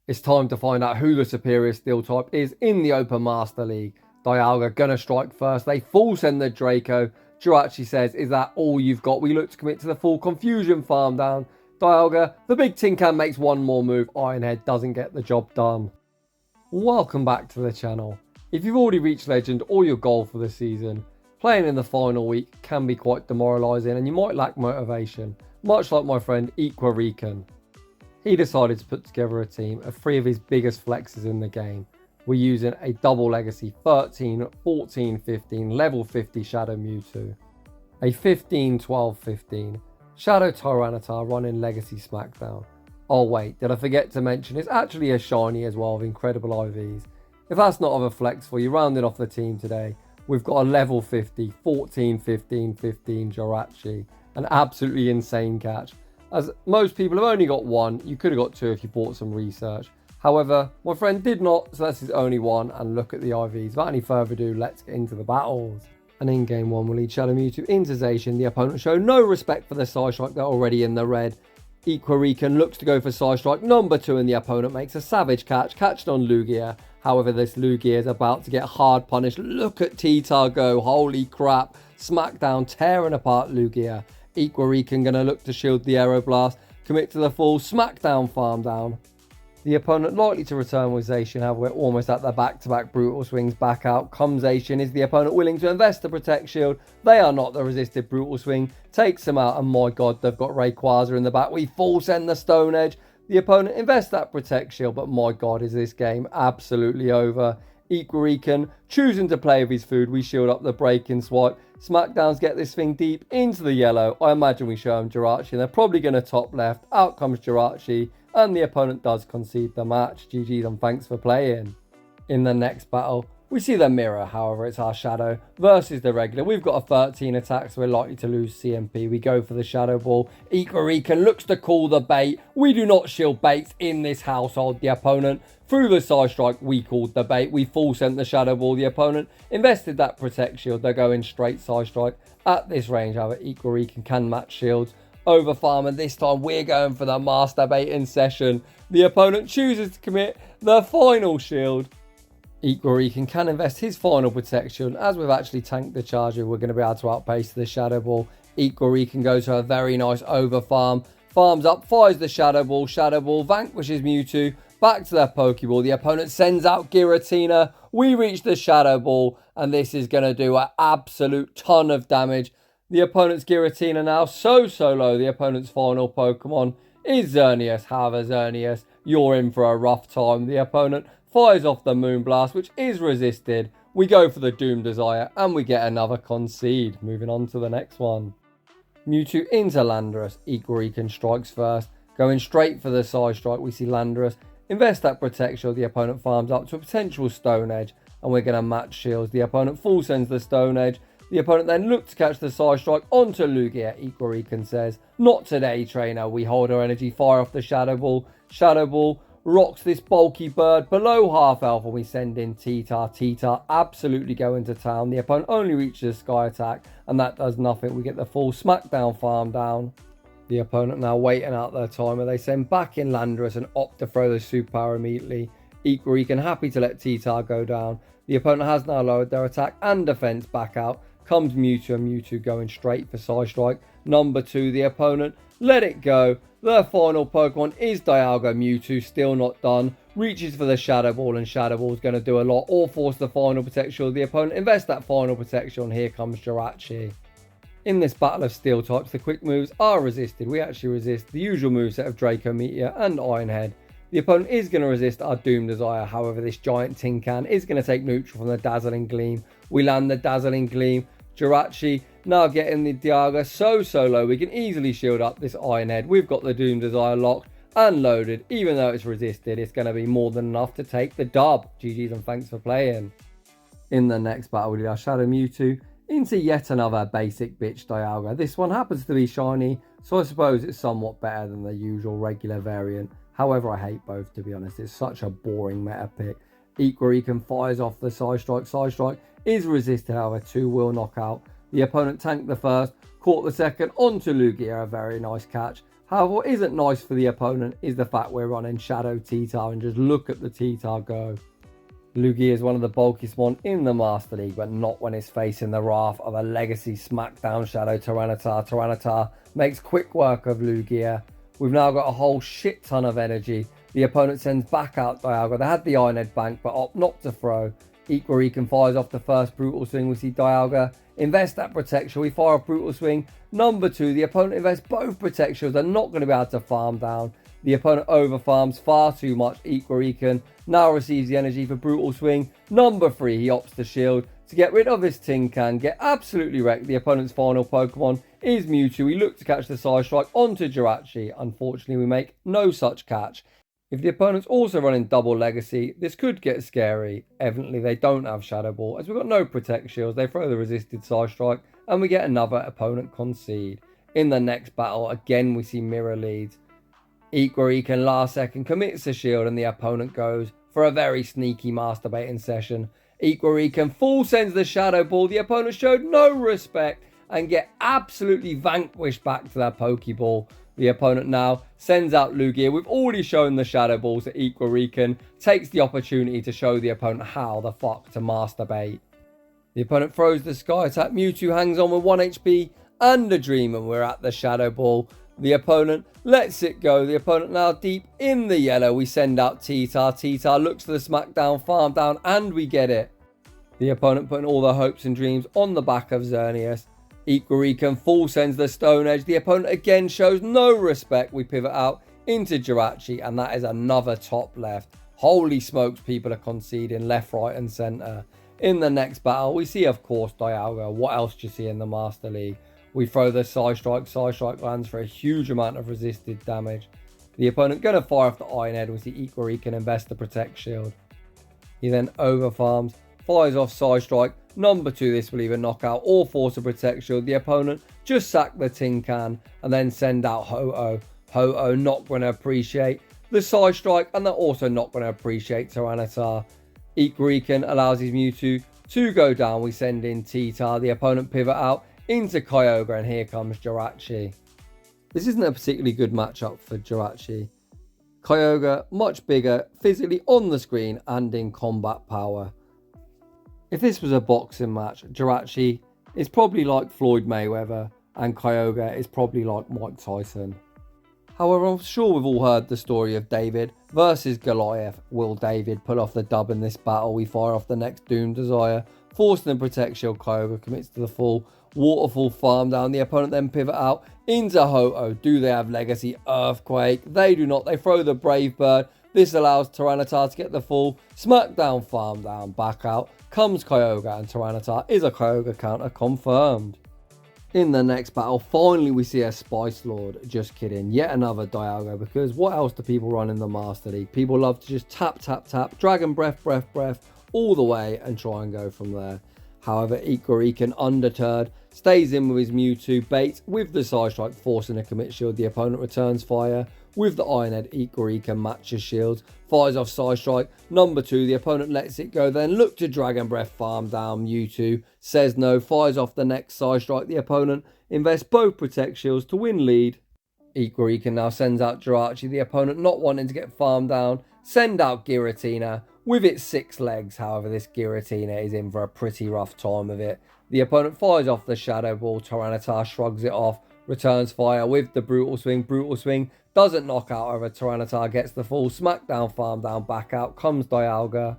It's time to find out who the superior steel type is in the Open Master League. Dialga gonna strike first. They full send the Draco. Jirachi says, is that all you've got? We look to commit to the full confusion farm down. Dialga, the big tin can makes one more move. Ironhead doesn't get the job done. Welcome back to the channel. If you've already reached Legend or your goal for the season, playing in the final week can be quite demoralising and you might lack motivation, much like my friend Equarican. He decided to put together a team of 3 of his biggest flexes in the game. We're using a double legacy 13, 14, 15, level 50 Shadow Mewtwo, a 15, 12, 15 Shadow Tyranitar running Legacy Smackdown. Oh wait, did I forget to mention it's actually a shiny as well with incredible IVs. If that's not of a flex for you, rounding off the team today, we've got a level 50, 14, 15, 15 Jirachi, an absolutely insane catch. As most people have only got 1, you could have got 2 if you bought some research. However, my friend did not, so that's his only 1, and look at the IVs. Without any further ado, let's get into the battles. And in game 1, we'll lead Shadow Mewtwo into Zacian. The opponent show no respect for the Side Strike, they're already in the red. Equarican looks to go for Side Strike number 2, and the opponent makes a savage catched on Lugia. However, this Lugia is about to get hard punished. Look at Tyranitar go, holy crap. Smackdown tearing apart Lugia. Equarican going to look to shield the Aeroblast, commit to the full Smackdown farm down. The opponent likely to return with Zacian, however we're almost at the back-to-back brutal swings. Back out comes Zacian. Is the opponent willing to invest the Protect Shield? They are not. The resisted brutal swing takes them out, and my god, they've got Rayquaza in the back. We full send the Stone Edge. The opponent invests that Protect Shield, but my god, is this game absolutely over. Equarican choosing to play with his food. We shield up the breaking swipe. Smackdowns get this thing deep into the yellow. I imagine we show him Jirachi, and they're probably going to top left. Out comes Jirachi, and the opponent does concede the match. GG's and thanks for playing. In the next battle, we see the mirror, however it's our Shadow versus the regular. We've got a 13 attack, so we're likely to lose CMP. We go for the Shadow Ball. Equarican looks to call the bait. We do not shield baits in this household. The opponent, through the Side Strike, we called the bait. We full sent the Shadow Ball. The opponent invested that Protect Shield. They're going straight Side Strike at this range. However, Equarican can match shields. Over farm, and this time we're going for the master baiting session. The opponent chooses to commit the final shield. Equarican can invest his final protection. As we've actually tanked the charger, we're going to be able to outpace the Shadow Ball. Equarican goes for a very nice over farm. Farms up, fires the Shadow Ball. Shadow Ball vanquishes Mewtwo. Back to their Pokeball. The opponent sends out Giratina. We reach the Shadow Ball, and this is going to do an absolute ton of damage. The opponent's Giratina now so low. The opponent's final Pokemon is Xerneas. However, Xerneas, you're in for a rough time. The opponent fires off the Moonblast, which is resisted. We go for the Doom Desire, and we get another concede. Moving on to the next one. Mewtwo into Landorus. Equarican strikes first. Going straight for the Side Strike, we see Landorus invest that Protect Shield. The opponent farms up to a potential Stone Edge, and we're going to match shields. The opponent full sends the Stone Edge. The opponent then looks to catch the Side Strike onto Lugia. Equarican says, not today, trainer. We hold our energy, fire off the Shadow Ball. Shadow Ball rocks this bulky bird below half health, and we send in Tyranitar. Tyranitar absolutely going to town. The opponent only reaches Sky Attack, and that does nothing. We get the full Smackdown farm down. The opponent now waiting out their timer. They send back in Landorus and opt to throw the superpower immediately. Equarican happy to let Tyranitar go down. The opponent has now lowered their attack and defense. Back out comes Mewtwo, and Mewtwo going straight for Side Strike number 2. The opponent let it go. Their final Pokemon is Dialga. Mewtwo still not done. Reaches for the Shadow Ball, and Shadow Ball is going to do a lot, or force the final protection. The opponent invests that final protection. Here comes Jirachi. In this battle of steel types, the quick moves are resisted. We actually resist the usual moveset of Draco Meteor and Ironhead. The opponent is going to resist our Doom Desire. However, this giant tin can is going to take neutral from the Dazzling Gleam. We land the Dazzling Gleam. Jirachi now getting the Dialga so low. We can easily shield up this Ironhead. We've got the Doom Desire locked and loaded. Even though it's resisted, it's going to be more than enough to take the dub. GG's and thanks for playing. In the next battle, we do our Shadow Mewtwo into yet another basic bitch Dialga. This one happens to be shiny, so I suppose it's somewhat better than the usual regular variant. However, I hate both, to be honest. It's such a boring meta pick. Equarican fires off the Side Strike. Side Strike is resisted, however, 2 will knock out. The opponent tanked the first, caught the second onto Lugia, a very nice catch. However, what isn't nice for the opponent is the fact we're running Shadow T-Tar, and just look at the T-Tar go. Lugia is one of the bulkiest one in the Master League, but not when it's facing the wrath of a legacy Smackdown Shadow Tyranitar. Tyranitar makes quick work of Lugia. We've now got a whole shit ton of energy. The opponent sends back out Dialga. They had the Iron Head bank, but opt not to throw. Equarican fires off the first Brutal Swing. We see Dialga invest that Protect Shield. We fire off Brutal Swing. Number 2, the opponent invests both Protect Shields. They're not going to be able to farm down. The opponent over farms far too much. Equarican now receives the energy for Brutal Swing. Number 3, he opts to shield to get rid of his Tin Can. Get absolutely wrecked. The opponent's final Pokemon is Mewtwo. We look to catch the Side Strike onto Jirachi. Unfortunately, we make no such catch. If the opponent's also running double Legacy, this could get scary. Evidently, they don't have Shadow Ball, as we've got no Protect Shields. They throw the resisted Side Strike, and we get another opponent concede. In the next battle, again, we see mirror leads. Equarican last second commits a shield, and the opponent goes for a very sneaky masturbating session. Equarican full sends the Shadow Ball. The opponent showed no respect and get absolutely vanquished back to their Pokeball. The opponent now sends out Lugia. We've already shown the Shadow Balls to Equarican. Takes the opportunity to show the opponent how the fuck to masturbate. The opponent throws the Sky Attack. Mewtwo hangs on with 1 HP and a Dream, and we're at the Shadow Ball. The opponent lets it go. The opponent now deep in the yellow. We send out T-Tar. T-Tar looks for the Smackdown, Farm Down, and we get it. The opponent putting all their hopes and dreams on the back of Xerneas. Equarican full sends the Stone Edge. The opponent again shows no respect. We pivot out into Jirachi, and that is another top left. Holy smokes, people are conceding left, right, and centre. In the next battle, we see, of course, Dialga. What else do you see in the Master League? We throw the Side Strike. Side Strike lands for a huge amount of resisted damage. The opponent going to fire off the Iron Head. We see Equarican invest the Protect Shield. He then over farms, fires off Side Strike. Number 2, this will either knock out or force a Protect Shield. The opponent just sack the Tin Can and then send out Ho-Oh. Ho-Oh not going to appreciate the Side Strike, and they're also not going to appreciate Tyranitar. Equarican allows his Mewtwo to go down. We send in T-Tar. The opponent pivot out into Kyogre, and here comes Jirachi. This isn't a particularly good matchup for Jirachi. Kyogre, much bigger, physically on the screen and in combat power. If this was a boxing match, Jirachi is probably like Floyd Mayweather, and Kyogre is probably like Mike Tyson. However, I'm sure we've all heard the story of David versus Goliath. Will David pull off the dub in this battle? We fire off the next Doom Desire, forcing the Protect Shield. Kyogre commits to the full Waterfall Farm Down. The opponent then pivot out into Ho-Oh. Do they have Legacy Earthquake? They do not. They throw the Brave Bird. This allows Tyranitar to get the full Smackdown Farm Down. Back out comes Kyogre, and Tyranitar is a Kyogre counter confirmed. In the next battle, finally we see a Spice Lord. Just kidding. Yet another Dialga, because what else do people run in the Master League? People love to just tap, tap, tap, Dragon Breath, breath, breath, all the way and try and go from there. However, Equarican, undeterred, stays in with his Mewtwo, baits with the Side Strike, forcing a commit shield. The opponent returns fire with the Iron Head. Equarican matches shields, fires off Side Strike. Number 2, the opponent lets it go, then look to Dragon Breath, farm down. Mewtwo says no, fires off the next Side Strike. The opponent invests both Protect Shields to win lead. Equarican now sends out Jirachi. The opponent, not wanting to get farmed down, send out Giratina with its 6 legs. However, this Giratina is in for a pretty rough time of it. The opponent fires off the Shadow Ball. Tyranitar shrugs it off, returns fire with the Brutal Swing. Brutal Swing doesn't knock out, however, Tyranitar gets the full Smackdown, Farm Down. Back out comes Dialga.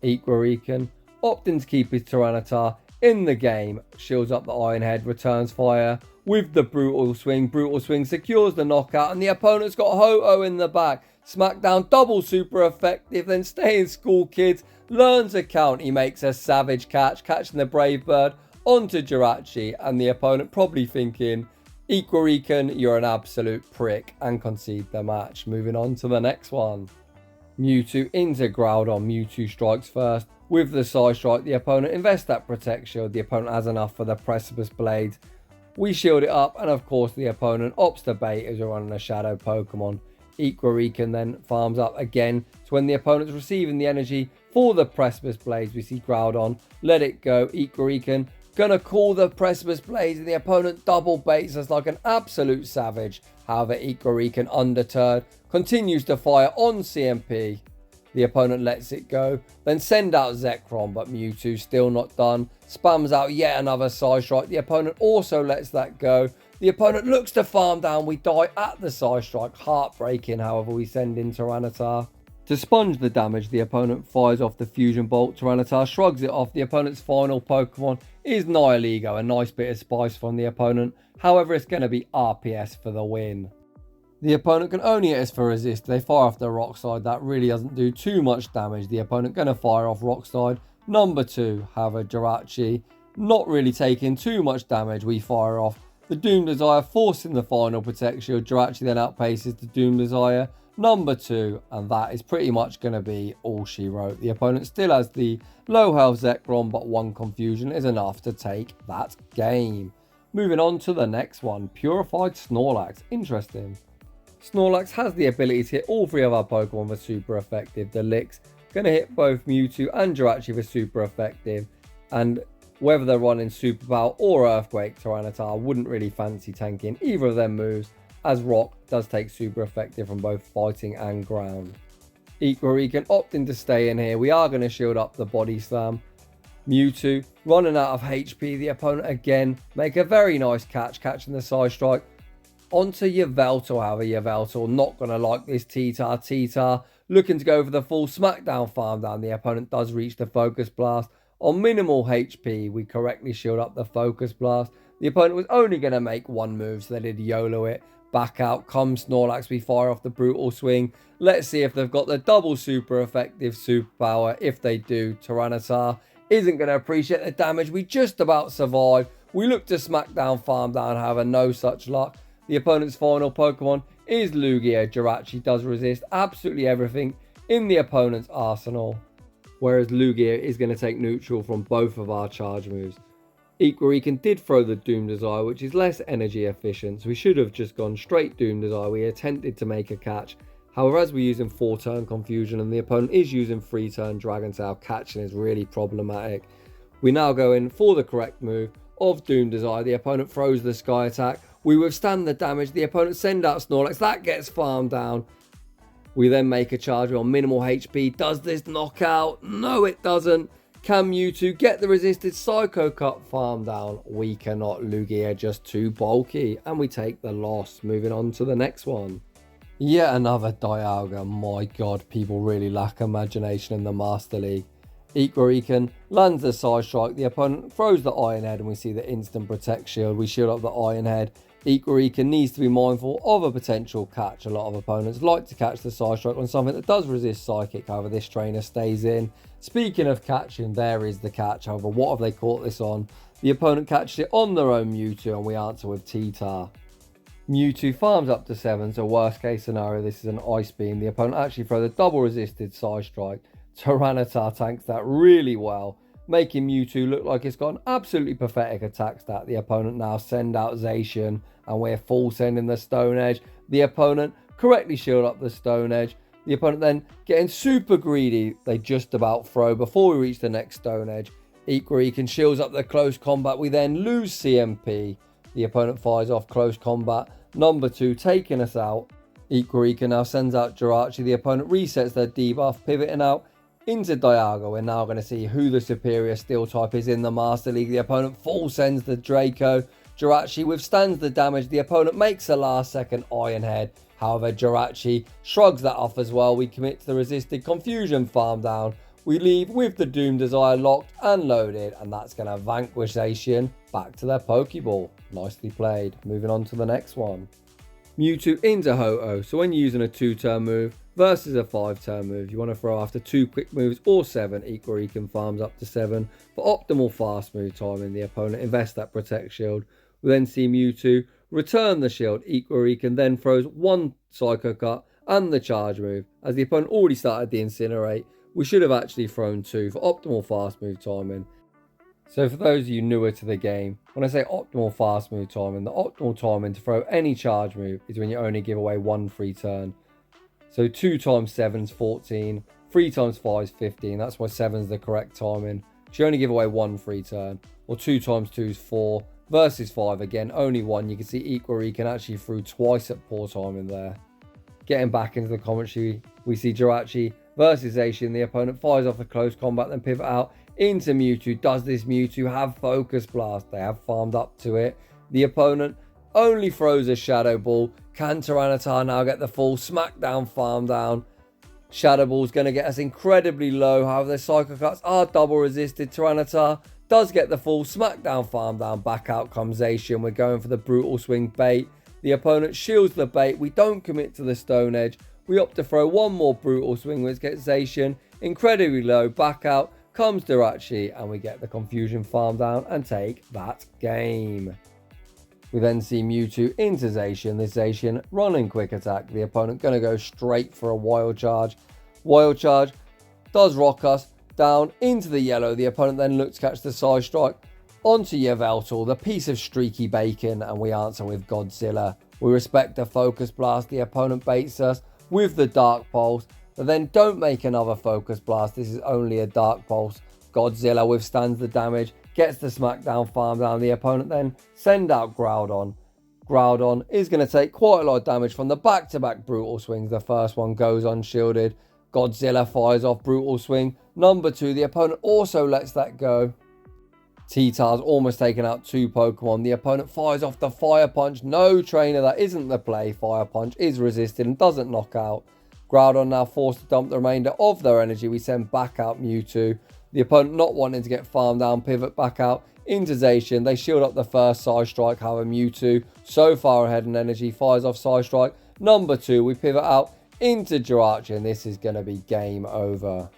Equarican, opting to keep his Tyranitar in the game, shields up the Iron Head, returns fire with the Brutal Swing. Brutal Swing secures the knockout, and the opponent's got Ho-Oh in the back. Smackdown, double super effective. Then stay in school, kids. Learn to count. He makes a savage catch, catching the Brave Bird onto Jirachi, and the opponent probably thinking, Equarican, you're an absolute prick, and concede the match. Moving on to the next one. Mewtwo into Groudon. Mewtwo strikes first with the Side Strike. The opponent invests that Protect Shield. The opponent has enough for the Precipice Blades. We shield it up, and of course the opponent opts to bait as we're running a Shadow Pokemon. Equarican then farms up again. So when the opponent's receiving the energy for the Precipice Blades, we see Groudon let it go. Equarican Gonna call the Precipice Blaze, and the opponent double baits us like an absolute savage. However, Equarican, undeterred, continues to fire on CMP. The opponent lets it go, then send out Zekrom, but Mewtwo still not done. Spams out yet another Side Strike. The opponent also lets that go. The opponent looks to farm down. We die at the Side Strike. Heartbreaking, however, we send in Tyranitar. To sponge the damage, the opponent fires off the Fusion Bolt. Tyranitar shrugs it off. The opponent's final Pokemon is Nihilego, a nice bit of spice from the opponent. However, it's going to be RPS for the win. The opponent can only hit us for resist. They fire off the Rock Slide. That really doesn't do too much damage. The opponent going to fire off Rock Slide number 2. However, Jirachi not really taking too much damage. We fire off the Doom Desire, forcing the final Protect Shield. Jirachi then outpaces the Doom Desire number 2, and that is pretty much going to be all she wrote. The opponent still has the low health Zekrom, but 1 confusion is enough to take that game. Moving on to the next one, Purified Snorlax. Interesting. Snorlax has the ability to hit all 3 of our Pokemon for super effective. The Licks going to hit both Mewtwo and Jirachi for super effective, and whether they're running Super Power or Earthquake, Tyranitar wouldn't really fancy tanking either of them moves, as Rock does take super effective from both fighting and ground. Equarican opting to stay in here. We are going to shield up the Body Slam. Mewtwo running out of HP. The opponent again make a very nice catch, catching the Side Strike onto Yveltal. However, Yveltal not going to like this T-Tar. T-Tar looking to go for the full Smackdown farm down. The opponent does reach the Focus Blast. On minimal HP, we correctly shield up the Focus Blast. The opponent was only going to make 1 move, so they did YOLO it. Back out comes Snorlax. We fire off the Brutal Swing. Let's see if they've got the double super effective superpower. If they do, Tyranitar isn't going to appreciate the damage. We just about survive. We look to Smackdown farm down, however, no such luck. The opponent's final Pokemon is Lugia. Jirachi does resist absolutely everything in the opponent's arsenal, whereas Lugia is going to take neutral from both of our charge moves. Equarican did throw the Doom Desire, which is less energy efficient, so we should have just gone straight Doom Desire. We attempted to make a catch. However, as we're using 4-turn Confusion and the opponent is using 3-turn Dragon Tail, catching is really problematic. We now go in for the correct move of Doom Desire. The opponent throws the Sky Attack. We withstand the damage. The opponent send out Snorlax. That gets farmed down. We then make a charge on minimal HP. Does this knock out? No, it doesn't. Can Mewtwo get the resisted Psycho Cut farm down? We cannot. Lugia just too bulky, and we take the loss. Moving on to the next one. Yet another Dialga. My god, people really lack imagination in the Master League. Equarican lands the Side Strike. The opponent throws the Iron Head, and we see the instant Protect Shield. We shield up the Iron Head. Equarican needs to be mindful of a potential catch. A lot of opponents like to catch the Side Strike on something that does resist Psychic. However, this trainer stays in. Speaking of catching, there is the catch. However, what have they caught this on? The opponent catches it on their own Mewtwo, and we answer with T-Tar. Mewtwo farms up to 7, so worst case scenario, this is an Ice Beam. The opponent actually throws the double resisted Side Strike. Tyranitar tanks that really well, making Mewtwo look like it's got an absolutely pathetic attack stat. The opponent now send out Zacian, and we're full sending the Stone Edge. The opponent correctly shield up the Stone Edge. The opponent then getting super greedy. They just about throw before we reach the next Stone Edge. Equarican shields up the Close Combat. We then lose CMP. The opponent fires off Close Combat number 2, taking us out. Equarican now sends out Jirachi. The opponent resets their debuff, pivoting out into Dialga. We're now going to see who the superior Steel type is in the Master League. The opponent full sends the Draco. Jirachi withstands the damage. The opponent makes a last second Iron Head. However, Jirachi shrugs that off as well. We commit to the resisted Confusion farm down. We leave with the Doom Desire locked and loaded, and that's going to vanquish Zacian back to their Pokeball. Nicely played. Moving on to the next one. Mewtwo into Ho-Oh. So when you're using a 2-turn move versus a 5-turn move, you want to throw after 2 quick moves or 7. Equarican farms up to 7 for optimal fast move timing. The opponent invests that Protect Shield. We then see Mewtwo return the shield. Equarican then throws 1 Psycho Cut and the charge move. As the opponent already started the Incinerate, we should have actually thrown 2 for optimal fast move timing. So for those of you newer to the game, when I say optimal fast move timing, the optimal timing to throw any charge move is when you only give away 1 free turn. So 2 times 7 is 14, 3 times 5 is 15. That's why 7 is the correct timing. You only give away 1 free turn. or 2 times 2 is 4, versus 5 again, only 1. You can see Equarican actually threw twice at poor timing there. Getting back into the commentary, we see Jirachi versus Zacian. The opponent fires off the close combat, then pivot out into Mewtwo. Does this Mewtwo have Focus Blast? They have farmed up to it. The opponent only throws a Shadow Ball. Can Tyranitar now get the full Smackdown farm down? Shadow Ball's going to get us incredibly low. However, the Psycho Cuts are double resisted. Tyranitar does get the full Smackdown farm down. Back out comes Zacian. We're going for the Brutal Swing bait. The opponent shields the bait. We don't commit to the Stone Edge. We opt to throw one more Brutal Swing, which gets Zacian incredibly low. Back out comes Jirachi, and we get the Confusion farm down and take that game. We then see Mewtwo into Zacian. This Zacian running quick attack. The opponent going to go straight for a Wild Charge. Wild Charge does rock us down into the yellow. The opponent then looks to catch the Side Strike onto Yveltal, the piece of streaky bacon, and we answer with Godzilla. We respect the Focus Blast. The opponent baits us with the Dark Pulse, but then don't make another Focus Blast. This is only a Dark Pulse. Godzilla withstands the damage, gets the Smackdown farm down. The opponent then send out Groudon. Groudon is going to take quite a lot of damage from the back-to-back Brutal Swings. The first one goes unshielded. Godzilla fires off Brutal Swing number 2. The opponent also lets that go. T-Tar's almost taken out 2 Pokemon. The opponent fires off the Fire Punch. No trainer, that isn't the play. Fire Punch is resisted and doesn't knock out. Groudon now forced to dump the remainder of their energy. We send back out Mewtwo. The opponent not wanting to get farmed down, pivot back out into Zacian. They shield up the first Side Strike. However, Mewtwo so far ahead in energy, fires off Side Strike number 2. We pivot out into Jirachi, and this is going to be game over.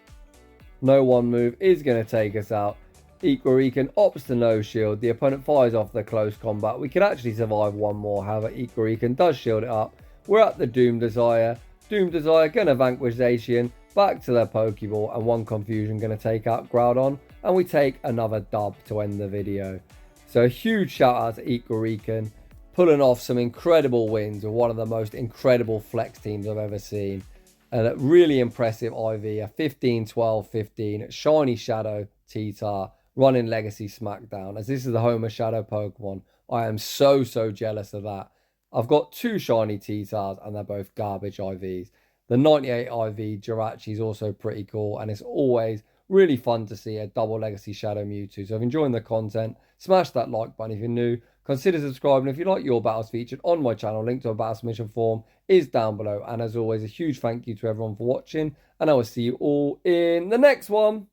No one move is going to take us out. Equarican opts to no shield. The opponent fires off the close combat. We could actually survive one more. However, Equarican does shield it up. We're at the Doom Desire. Doom Desire going to vanquish Zacian. Back to their Pokeball, and one Confusion going to take out Groudon, and we take another dub to end the video. So a huge shout out to Equarican, pulling off some incredible wins with one of the most incredible flex teams I've ever seen. And a really impressive IV, a 15-12-15 Shiny Shadow T-Tar running Legacy Smackdown, as this is the home of Shadow Pokemon. I am so jealous of that. I've got 2 Shiny T-Tars, and they're both garbage IVs. The 98 IV Jirachi is also pretty cool, and it's always really fun to see a double Legacy Shadow Mewtwo. So if you're enjoying the content, smash that like button if you're new. Consider subscribing if you like your battles featured on my channel. Link to a battle submission form is down below. And as always, a huge thank you to everyone for watching, and I will see you all in the next one.